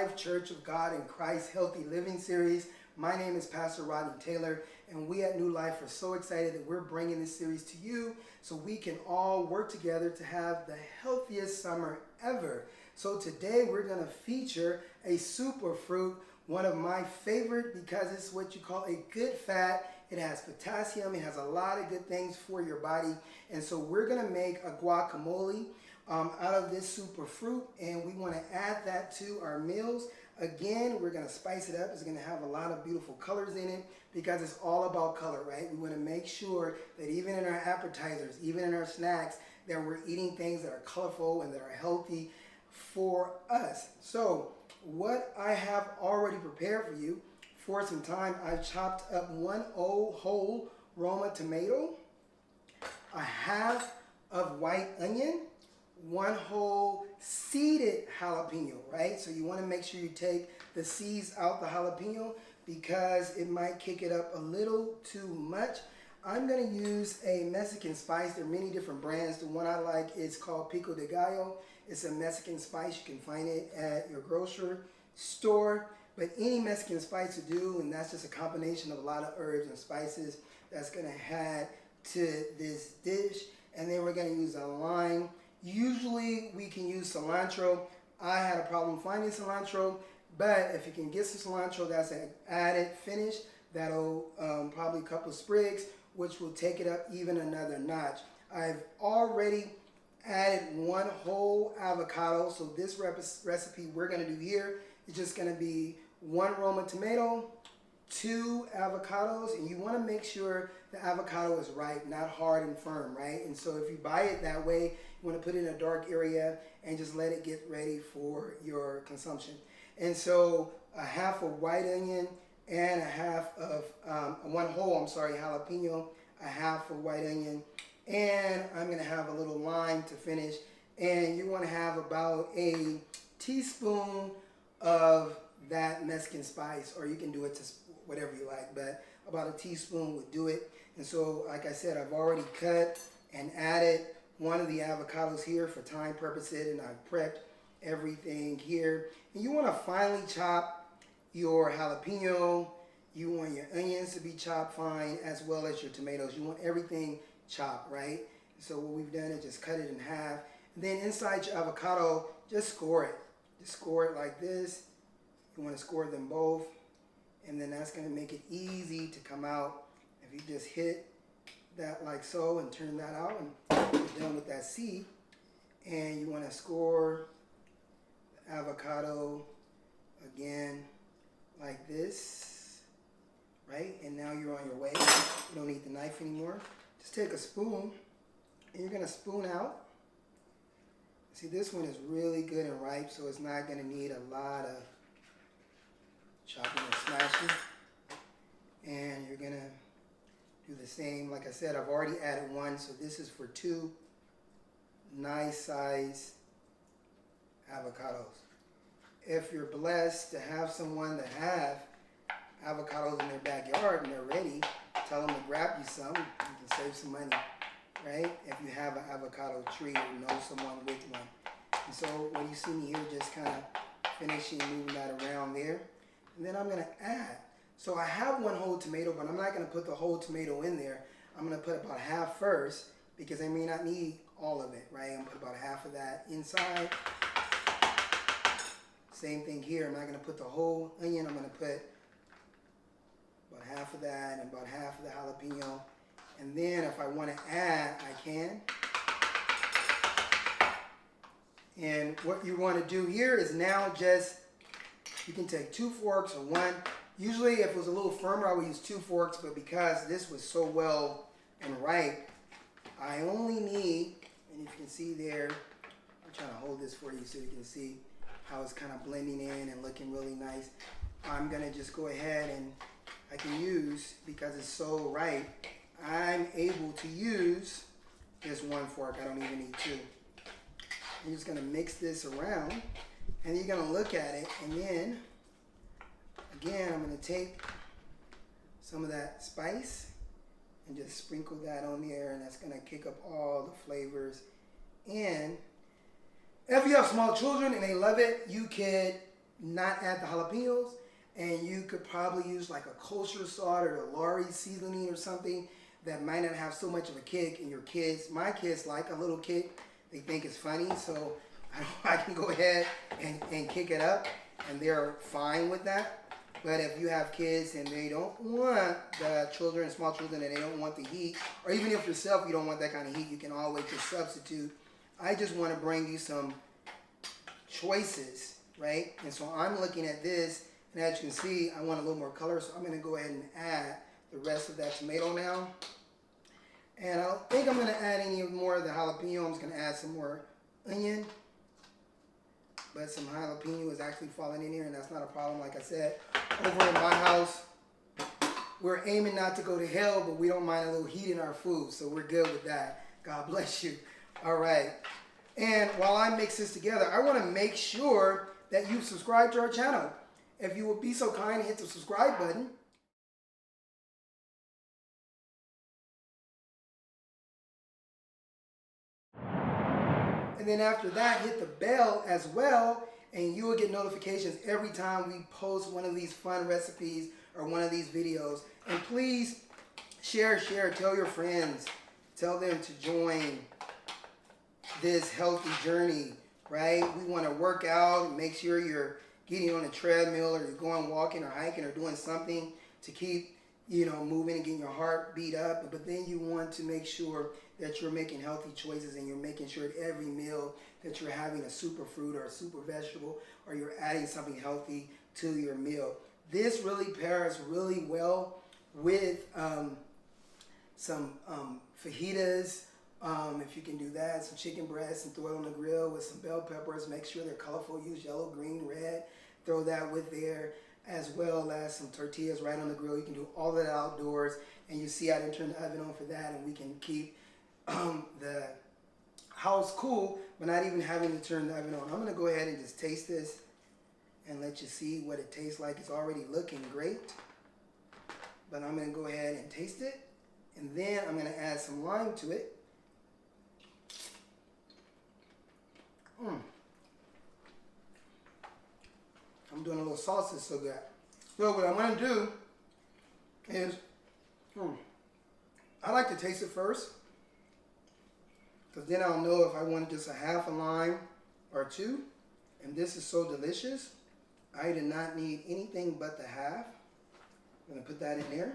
Life Church of God in Christ Healthy Living series. My name is Pastor Rodney Taylor, and we at New Life are so excited that we're bringing this series to you so we can all work together to have the healthiest summer ever. So today we're going to feature a superfruit, one of my favorite because it's what you call a good fat. It has potassium, it has a lot of good things for your body, and so we're going to make a guacamole out of this superfruit, and we want to add that to our meals. Again, we're going to spice it up. It's going to have a lot of beautiful colors in it because it's all about color, right? We want to make sure that even in our appetizers, even in our snacks, that we're eating things that are colorful and that are healthy for us. So what I have already prepared for you for some time, I've chopped up one whole Roma tomato, a half of white onion, one whole seeded jalapeno, right? So you want to make sure you take the seeds out the jalapeno because it might kick it up a little too much. I'm going to use a Mexican spice. There are many different brands. The one I like is called Pico de Gallo. It's a Mexican spice. You can find it at your grocery store. But any Mexican spice will do, and that's just a combination of a lot of herbs and spices that's going to add to this dish. And then we're going to use a lime. Usually we can use cilantro. I had a problem finding cilantro, but if you can get some cilantro that's an added finish, that'll probably a couple of sprigs, which will take it up even another notch. I've already added one whole avocado, so this recipe we're going to do here is just going to be one Roma tomato, 2 avocados, and you want to make sure the avocado is ripe, not hard and firm, right? And so if you buy it that way, you want to put it in a dark area and just let it get ready for your consumption. And so a half of white onion and a half of one whole jalapeno, a half of white onion, and I'm going to have a little lime to finish. And you want to have about a teaspoon of that Mexican spice, or you can do it to whatever you like, but about a teaspoon would do it. And so, like I said, I've already cut and added one of the avocados here for time purposes, and I've prepped everything here. And you want to finely chop your jalapeno. You want your onions to be chopped fine, as well as your tomatoes. You want everything chopped, right? So what we've done is just cut it in half. And then inside your avocado, just score it. Just score it like this. You want to score them both. And then that's going to make it easy to come out. If you just hit that like so and turn that out, and you're done with that seed. And you want to score the avocado again like this, right? And now you're on your way. You don't need the knife anymore. Just take a spoon and you're going to spoon out. See, this one is really good and ripe, so it's not going to need a lot of chopping and smashing. And you're going to do the same. Like I said, I've already added one, so this is for 2 nice size avocados. If you're blessed to have someone that have avocados in their backyard and they're ready, tell them to grab you some. You can save some money, right? If you have an avocado tree or know someone with one. And so what you see me here, just kind of finishing moving that around there. And then I'm going to add. So I have one whole tomato, but I'm not going to put the whole tomato in there. I'm going to put about half first because I may not need all of it, right? I'm going to put about half of that inside. Same thing here. I'm not going to put the whole onion. I'm going to put about half of that and about half of the jalapeno. And then if I want to add, I can. And what you want to do here is now just, you can take 2 forks or 1. Usually if it was a little firmer, I would use 2 forks, but because this was so well and ripe, I only need, and if you can see there, I'm trying to hold this for you so you can see how it's kind of blending in and looking really nice. I'm going to just go ahead and I can use, because it's so ripe, I'm able to use just 1 fork. I don't even need 2. I'm just going to mix this around, and you're going to look at it, and then again I'm going to take some of that spice and just sprinkle that on there, and that's going to kick up all the flavors. And if you have small children and they love it, you could not add the jalapenos, and you could probably use like a kosher salt or a Lori seasoning or something that might not have so much of a kick. And your kids, my kids like a little kick. They think it's funny, so I can go ahead and kick it up, and they're fine with that. But if you have kids and they don't want the children, small children, and they don't want the heat, or even if yourself you don't want that kind of heat, you can always just substitute. I just want to bring you some choices, right? And so I'm looking at this, and as you can see, I want a little more color, so I'm going to go ahead and add the rest of that tomato now. And I don't think I'm going to add any more of the jalapeno. I'm just going to add some more onion. But some jalapeno is actually falling in here, and that's not a problem. Like I said, over in my house, we're aiming not to go to hell, but we don't mind a little heat in our food, so we're good with that. God bless you. All right. And while I mix this together, I want to make sure that you subscribe to our channel. If you would be so kind and hit the subscribe button. And then after that, hit the bell as well, and you will get notifications every time we post one of these fun recipes or one of these videos. And please share, tell your friends, tell them to join this healthy journey, right? We want to work out, make sure you're getting on a treadmill, or you're going walking or hiking or doing something to keep, moving and getting your heart beat up. But then you want to make sure that you're making healthy choices, and you're making sure at every meal that you're having a superfruit or a super vegetable, or you're adding something healthy to your meal. This really pairs really well with some fajitas. If you can do that, some chicken breasts, and throw it on the grill with some bell peppers. Make sure they're colorful. Use yellow, green, red. Throw that with there, as well as some tortillas right on the grill. You can do all of that outdoors. And you see I didn't turn the oven on for that, and we can keep the house cool, but not even having to turn the oven on. I'm going to go ahead and just taste this and let you see what it tastes like. It's already looking great, but I'm going to go ahead and taste it, and then I'm going to add some lime to it. I'm doing a little salsa so good. So what I want to do is, I like to taste it first, because then I'll know if I want just a half a lime or two. And this is so delicious. I did not need anything but the half. I'm going to put that in there.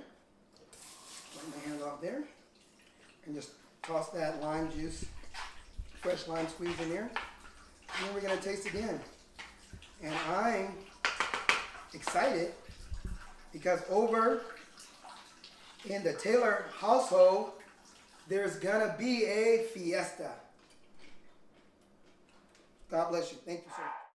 Wipe my hand off there. And just toss that lime juice, fresh lime squeeze in there. And then we're going to taste again. And I'm excited because over in the Taylor household, there's gonna be a fiesta. God bless you. Thank you so much.